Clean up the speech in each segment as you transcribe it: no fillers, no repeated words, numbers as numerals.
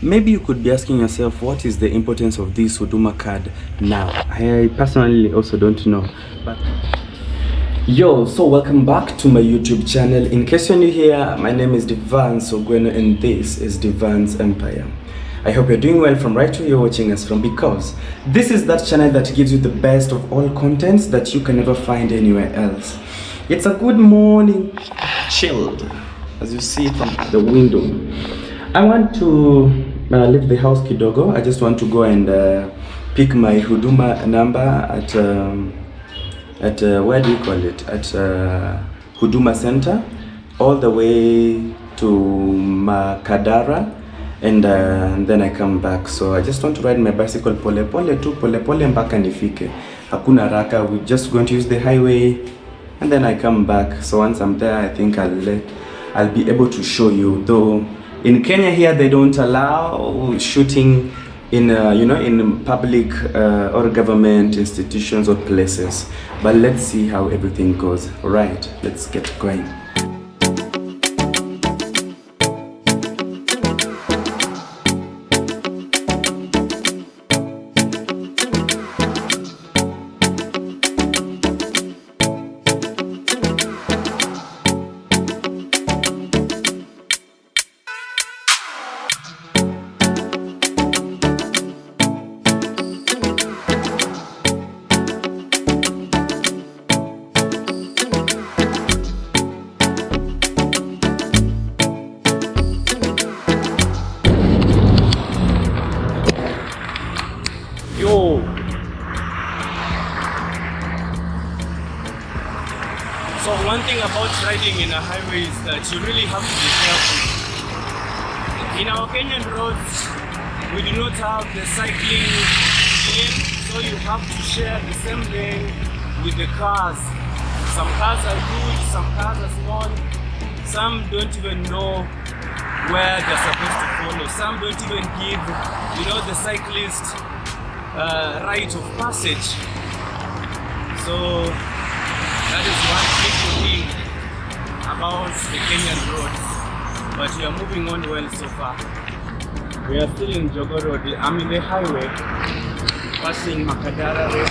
Maybe you could be asking yourself, what is the importance of this Huduma card now? I personally also don't know. But yo, so welcome back to my YouTube channel. In case you're new here, my name is Devance Ogweno and this is Devance Empire. I hope you're doing well from right where you're watching us from, because this is that channel that gives you the best of all contents that you can never find anywhere else. It's a good morning, chilled, as you see from the window. I want to leave the house kidogo. I just want to go and pick my Huduma number at where do you call it? At Huduma Center, all the way to Makadara, and then I come back. So I just want to ride my bicycle pole pole mpaka nifike. Hakuna raka. We're just going to use the highway, and then I come back. So once I'm there, I think I'll be able to show you. Though in Kenya here, they don't allow shooting in in public or government institutions or places. But let's see how everything goes. All right, let's get going. So one thing about riding in a highway is that you really have to be careful. In our Kenyan roads, we do not have the cycling lane, so you have to share the same lane with the cars. Some cars are huge, some cars are small, some don't even know where they're supposed to follow. Some don't even give, the cyclist right of passage. So that is one big thing about the Kenyan roads, but we are moving on well so far. We are still in Jogo Road. I'm in the highway, passing Makadara railway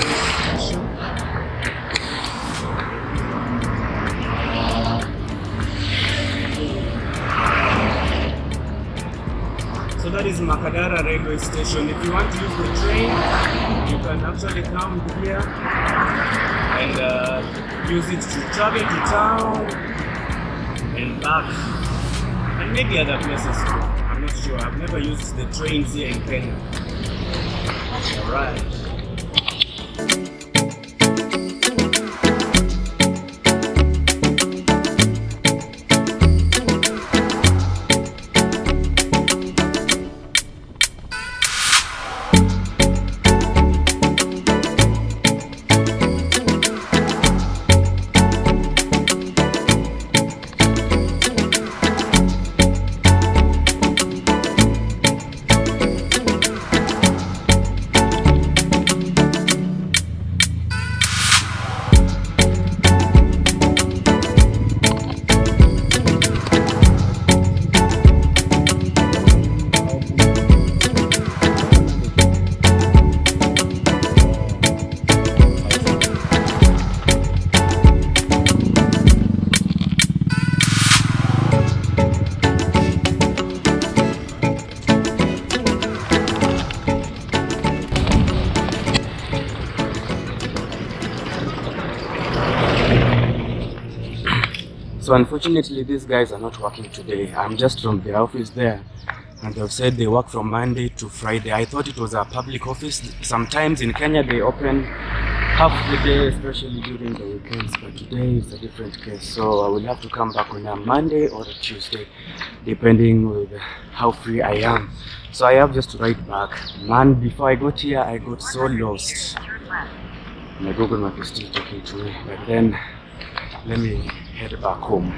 station. So that is Makadara railway station. If you want to use the train, you can actually come here and use it to travel to town and back, and maybe other places too. I'm not sure. I've never used the trains here in Kenya. Alright. So unfortunately, these guys are not working today. I'm just from the office there, and they've said they work from Monday to Friday. I thought it was a public office. Sometimes in Kenya they open half the day, especially during the weekends, but today it's a different case. So I will have to come back on a Monday or a Tuesday, depending with how free I am. So I have just to ride back. Man, before I got here, I got so lost. My Google Map is still talking to me, but then let me head back home.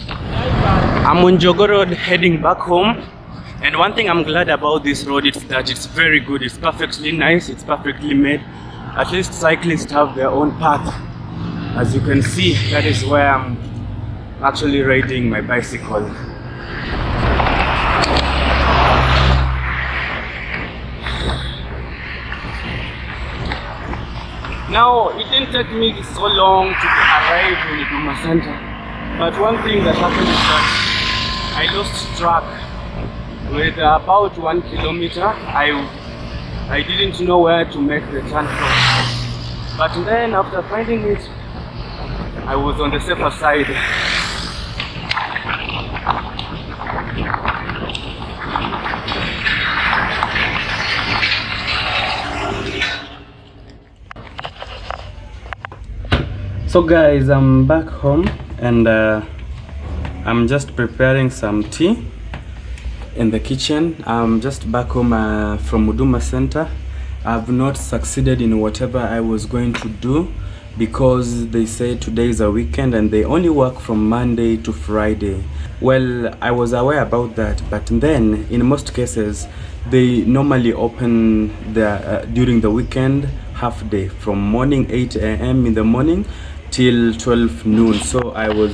I'm on Jogo Road heading back home, and one thing I'm glad about this road is that it's very good. It's perfectly nice, it's perfectly made. At least cyclists have their own path. As you can see, that is where I'm actually riding my bicycle. Now, it didn't take me so long to arrive in Huduma Center, but one thing that happened is that I lost track. With about 1 kilometer, I didn't know where to make the turn from. But then after finding it, I was on the safer side. So guys, I'm back home and I'm just preparing some tea in the kitchen. I'm just back home from Huduma Center. I've not succeeded in whatever I was going to do because they say today is a weekend and they only work from Monday to Friday. Well, I was aware about that, but then in most cases they normally open during the weekend half day from morning 8 a.m. in the morning till 12 noon. So I was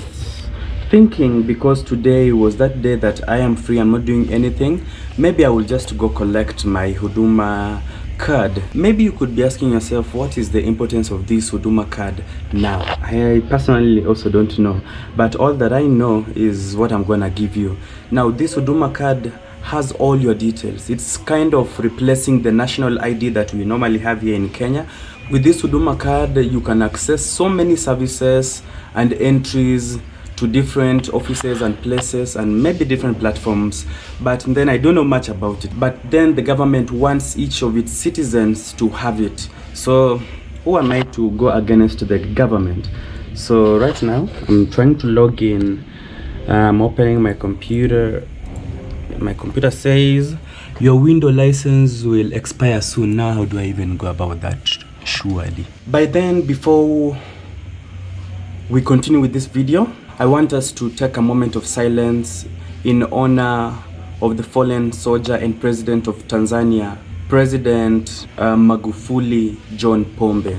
thinking, because today was that day that I am free, I'm not doing anything, maybe I will just go collect my Huduma card. Maybe you could be asking yourself, what is the importance of this Huduma card now? I personally also don't know, but all that I know is what I'm gonna give you. Now, this Huduma card has all your details. It's kind of replacing the national ID that we normally have here in Kenya. With this Huduma card, you can access so many services and entries to different offices and places and maybe different platforms, but then I don't know much about it. But then the government wants each of its citizens to have it. So who am I to go against the government? So right now I'm trying to log in. I'm opening my computer. My computer says your window license will expire soon. Now how do I even go about that? Surely by then, before we continue with this video, I want us to take a moment of silence in honor of the fallen soldier and president of Tanzania, President Magufuli John Pombe.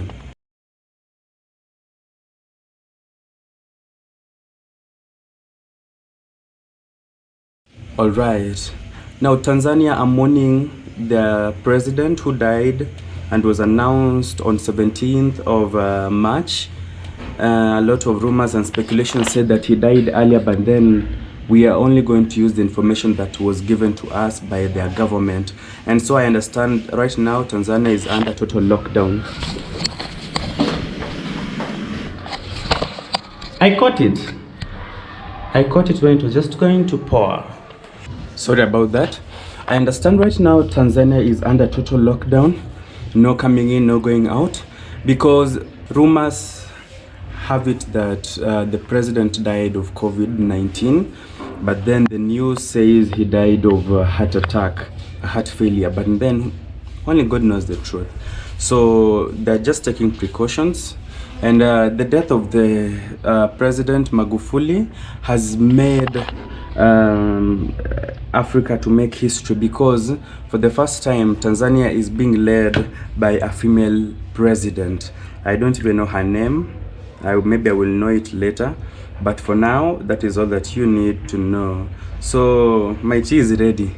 All right, now Tanzania are mourning the president who died and was announced on 17th of March. A lot of rumors and speculation said that he died earlier, but then we are only going to use the information that was given to us by their government. And so I understand right now Tanzania is under total lockdown. I caught it when it was just going to pour. Sorry about that. I understand right now Tanzania is under total lockdown. No coming in, no going out, because rumors have it that the president died of COVID-19, but then the news says he died of a heart attack, a heart failure, but then only God knows the truth. So they're just taking precautions. And the death of the President Magufuli has made Africa to make history, because for the first time Tanzania is being led by a female president. I don't even know her name. Maybe I will know it later, but for now that is all that you need to know. So my tea is ready.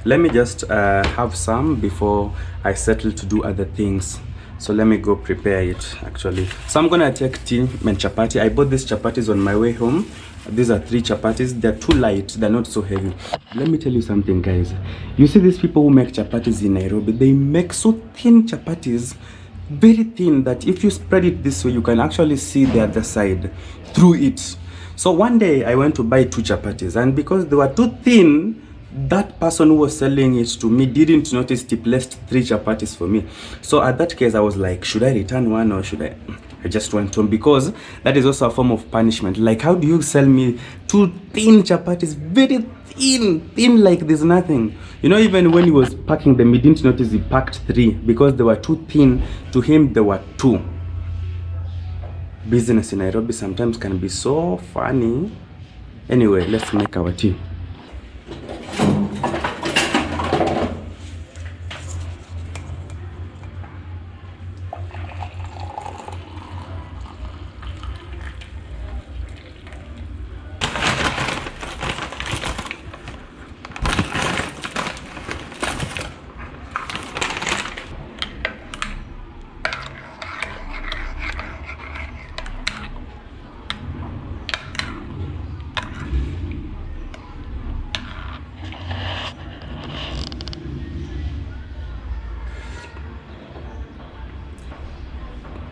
Let me just have some before I settle to do other things. So let me go prepare it actually. So I'm gonna take tea and chapati. I bought these chapatis on my way home. These are 3 chapatis. They're too light, they're not so heavy. Let me tell you something, guys. You see these people who make chapatis in Nairobi, they make so thin chapatis, very thin, that if you spread it this way, you can actually see the other side through it. So one day I went to buy 2 chapatis, and because they were too thin, that person who was selling it to me didn't notice he placed 3 chapatis for me. So at that case I was like, should I return one or should I just went home, because that is also a form of punishment. Like, how do you sell me 2 thin chapatis, very thin like there's nothing? You know, even when he was packing them, he didn't notice he packed 3 because they were too thin. To him there were 2. Business in Nairobi sometimes can be so funny. Anyway, let's make our tea.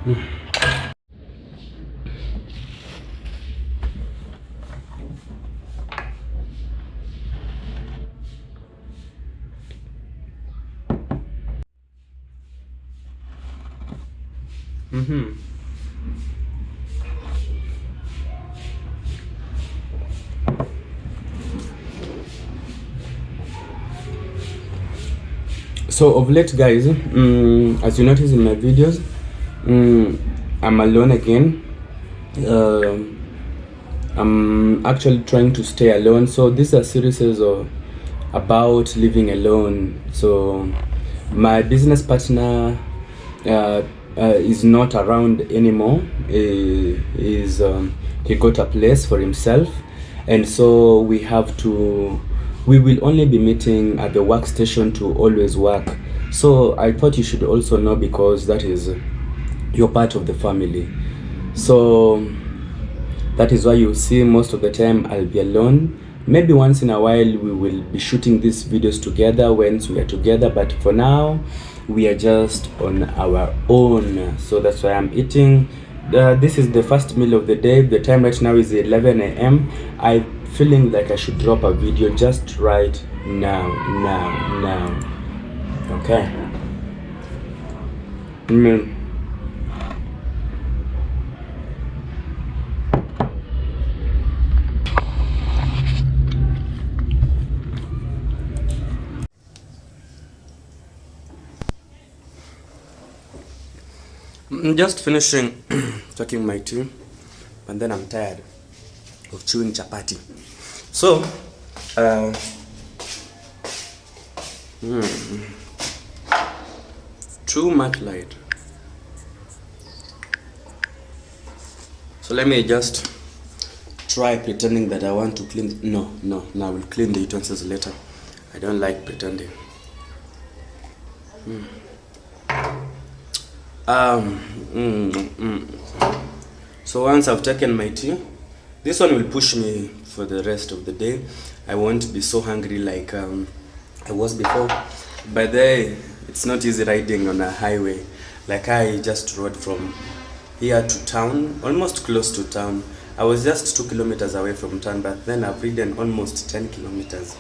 So of late, guys, as you notice in my videos, I'm alone again. I'm actually trying to stay alone. So this is a series about living alone. So my business partner is not around anymore. He got a place for himself, and so we will only be meeting at the workstation to always work. So I thought you should also know, because that is you're part of the family. So that is why you see most of the time I'll be alone. Maybe once in a while we will be shooting these videos together once we are together, but for now we are just on our own. So that's why I'm eating. This is the first meal of the day. The time right now is 11 a.m. I'm feeling like I should drop a video just right now. Okay. I'm just finishing taking my tea, and then I'm tired of chewing chapati. So too much light. So let me just try pretending that I want to clean. No, I will clean the utensils later. I don't like pretending. So once I've taken my tea, this one will push me for the rest of the day. I won't be so hungry like I was before. But then it's not easy riding on a highway. Like I just rode from here to town, almost close to town. I was just 2 kilometers away from town, but then I've ridden almost 10 kilometers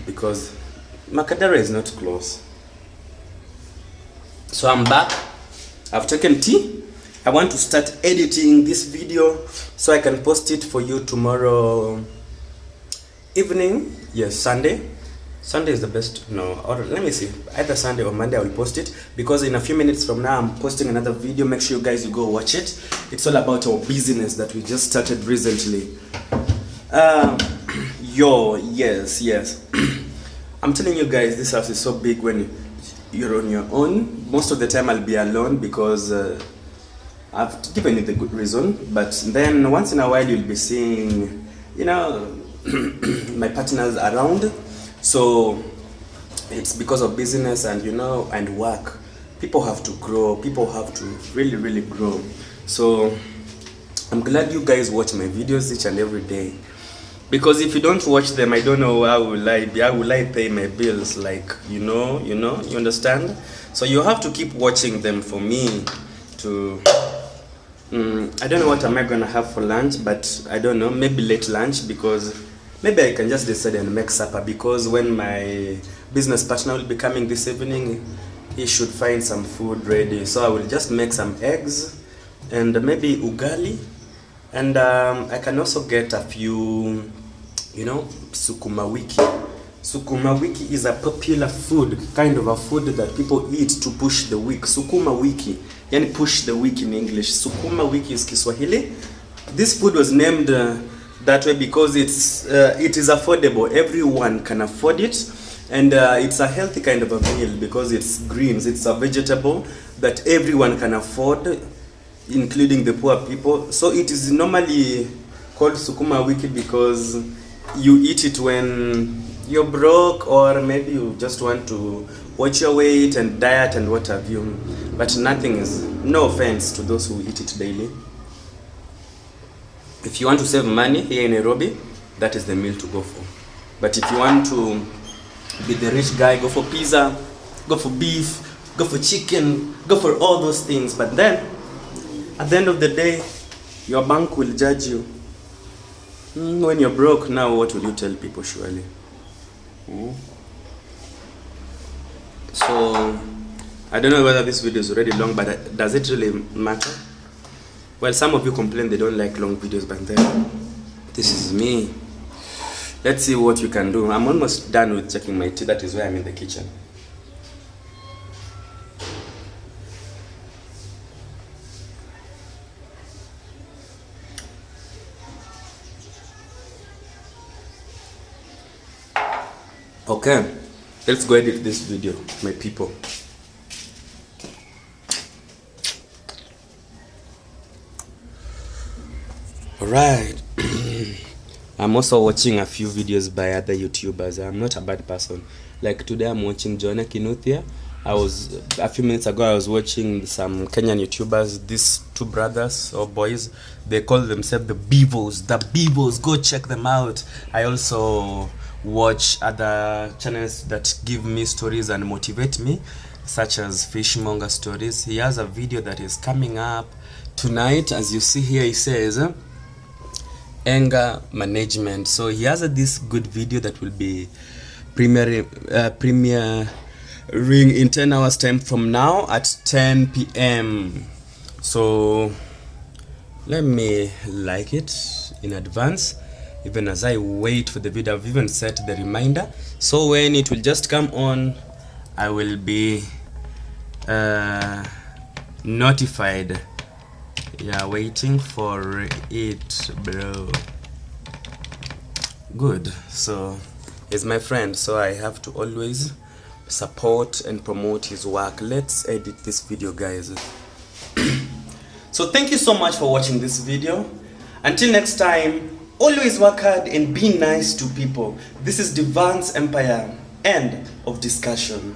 because Makadara is not close. So I'm back. I've taken tea. I want to start editing this video so I can post it for you tomorrow evening. Yes, Sunday. Sunday is the best. No, or let me see. Either Sunday or Monday I will post it, because in a few minutes from now I'm posting another video. Make sure you guys go watch it. It's all about our business that we just started recently. Yes. I'm telling you guys, this house is so big when you're on your own. Most of the time I'll be alone because I've given you the good reason, but then once in a while you'll be seeing, my partners around. So it's because of business and and work. People have to grow. People have to really grow. So I'm glad you guys watch my videos each and every day, because if you don't watch them, I don't know how will I pay my bills, like you understand. So you have to keep watching them for me to I don't know what am I gonna have for lunch, but I don't know, maybe late lunch, because maybe I can just decide and make supper, because when my business partner will be coming this evening, he should find some food ready. So I will just make some eggs and maybe ugali, and I can also get a few, sukuma wiki. Sukuma wiki is a popular food, kind of a food that people eat to push the week. Sukuma wiki, yani push the week in English. Sukuma wiki is Kiswahili. This food was named that way because it is affordable. Everyone can afford it, and it's a healthy kind of a meal because it's greens. It's a vegetable that everyone can afford, including the poor people. So it is normally called sukuma wiki because you eat it when you're broke, or maybe you just want to watch your weight and diet and what have you. But no offense to those who eat it daily. If you want to save money here in Nairobi, that is the meal to go for. But if you want to be the rich guy, go for pizza, go for beef, go for chicken, go for all those things. But then At the end of the day, your bank will judge you. When you're broke now, what will you tell people, surely? So, I don't know whether this video is already long, but does it really matter? Well, some of you complain they don't like long videos, but then this is me. Let's see what you can do. I'm almost done with checking my tea. That is why I'm in the kitchen. Okay, let's go edit this video, my people. Alright. I'm also watching a few videos by other YouTubers. I'm not a bad person. Like today I'm watching Joanna Kinuthia. A few minutes ago I was watching some Kenyan YouTubers, these two brothers or boys. They call themselves the Beavos. The Beavos, go check them out. I also watch other channels that give me stories and motivate me, such as Fishmonger Stories. He has a video that is coming up tonight. As you see here, he says anger management. So he has this good video that will be premiering in 10 hours time from now at 10 p.m. So let me like it in advance. Even as I wait for the video, I've even set the reminder. So when it will just come on, I will be notified. Yeah, waiting for it, bro. Good. So he's my friend, so I have to always support and promote his work. Let's edit this video, guys. So thank you so much for watching this video. Until next time, always work hard and be nice to people. This is Devance Empire. End of discussion.